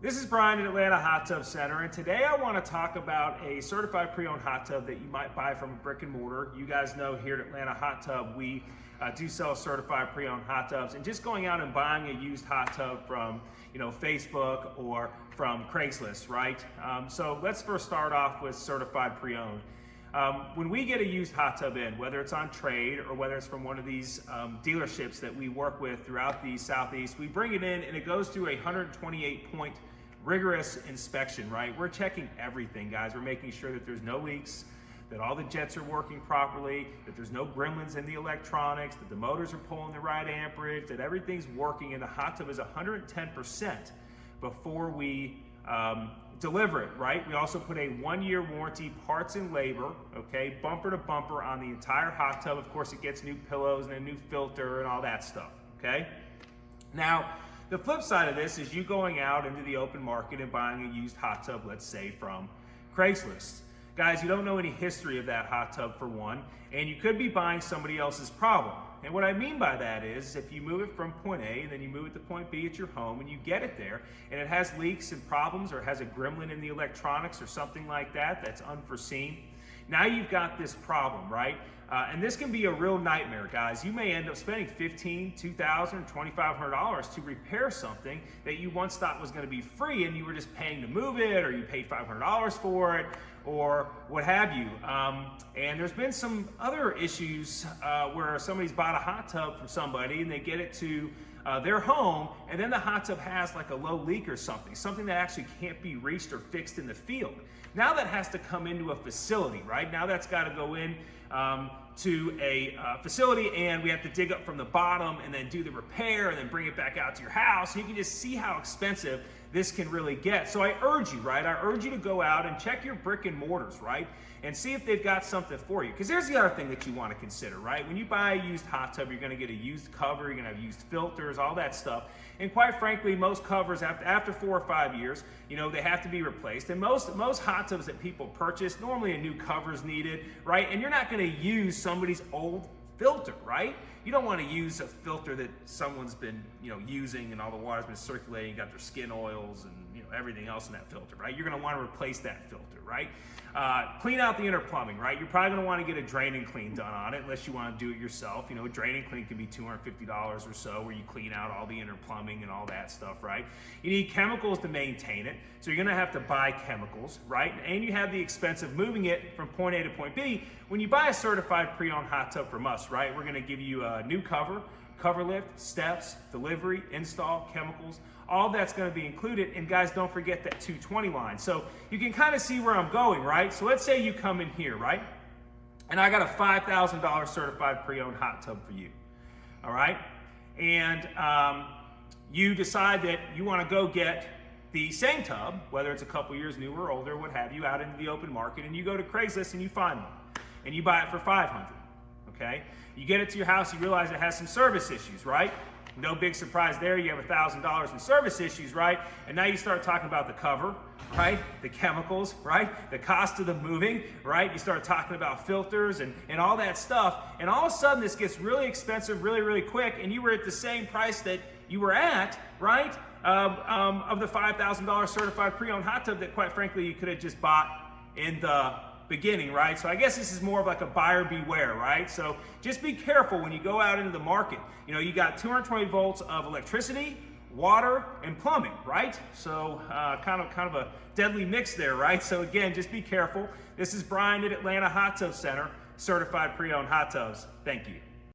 This is Brian at Atlanta Hot Tub Center, and today I want to talk about a certified pre-owned hot tub that you might buy from a brick and mortar. You guys know here at Atlanta Hot Tub, we do sell certified pre-owned hot tubs, and just going out and buying a used hot tub from Facebook or from Craigslist, right? So let's first start off with certified pre-owned. When we get a used hot tub in, whether it's on trade or whether it's from one of these dealerships that we work with throughout the Southeast, we bring it in and it goes through a 128-point rigorous inspection, right? We're checking everything, guys. We're making sure that there's no leaks, that all the jets are working properly, that there's no gremlins in the electronics, that the motors are pulling the right amperage, that everything's working, and the hot tub is 110% before we deliver it, right? We also put a 1-year warranty, parts and labor, okay, bumper to bumper on the entire hot tub. Of course, it gets new pillows and a new filter and all that stuff, okay? Now, the flip side of this is you going out into the open market and buying a used hot tub, let's say from Craigslist. Guys, you don't know any history of that hot tub for one, and you could be buying somebody else's problem. And what I mean by that is if you move it from point A and then you move it to point B at your home and you get it there and it has leaks and problems or it has a gremlin in the electronics or something like that that's unforeseen, now you've got this problem, right? And this can be a real nightmare, guys. You may end up spending $1,500, $2,000, $2,500 to repair something that you once thought was going to be free and you were just paying to move it, or you paid $500 for it, or what have you. And there's been some other issues where somebody's bought a hot tub from somebody and they get it to their home, and then the hot tub has like a low leak or something that actually can't be reached or fixed in the field. Now that has to come into a facility, right? Now that's got to go in to a facility, and we have to dig up from the bottom and then do the repair and then bring it back out to your house. You can just see how expensive this can really get. So I urge you, right? I urge you to go out and check your brick and mortars, right? And see if they've got something for you. Because here's the other thing that you want to consider, right? When you buy a used hot tub, you're going to get a used cover, you're going to have used filters, all that stuff. And quite frankly, most covers, after 4 or 5 years, they have to be replaced. And most hot tubs that people purchase, normally a new cover is needed, right? And you're not going to use somebody's old filter, right? You don't want to use a filter that someone's been, using, and all the water's been circulating, got their skin oils and everything else in that filter, right? You're going to want to replace that filter, right? Clean out the inner plumbing, right? You're probably going to want to get a drain and clean done on it, unless you want to do it yourself. A drain and clean can be $250 or so, where you clean out all the inner plumbing and all that stuff, right? You need chemicals to maintain it, so you're going to have to buy chemicals, right? And you have the expense of moving it from point A to point B. When you buy a certified pre-owned hot tub from us, right, we're going to give you a new cover lift, steps, delivery, install, chemicals, all that's going to be included. And guys, don't forget that 220 line. So you can kind of see where I'm going, right? So let's say you come in here, right? And I got a $5,000 certified pre-owned hot tub for you, all right? And you decide that you want to go get the same tub, whether it's a couple years newer or older, what have you, out into the open market, and you go to Craigslist and you find one, and you buy it for $500. Okay? You get it to your house, you realize it has some service issues, right? No big surprise there. You have $1,000 in service issues, right? And now you start talking about the cover, right? The chemicals, right? The cost of the moving, right? You start talking about filters and all that stuff. And all of a sudden, this gets really expensive really, really quick. And you were at the same price that you were at, right? Of the $5,000 certified pre-owned hot tub that, quite frankly, you could have just bought in the beginning, right? So I guess this is more of like a buyer beware, right? So just be careful when you go out into the market. You got 220 volts of electricity, water, and plumbing, right? So kind of a deadly mix there, right? So again, just be careful. This is Brian at Atlanta Hot Tub Center, certified pre-owned hot tubs. Thank you.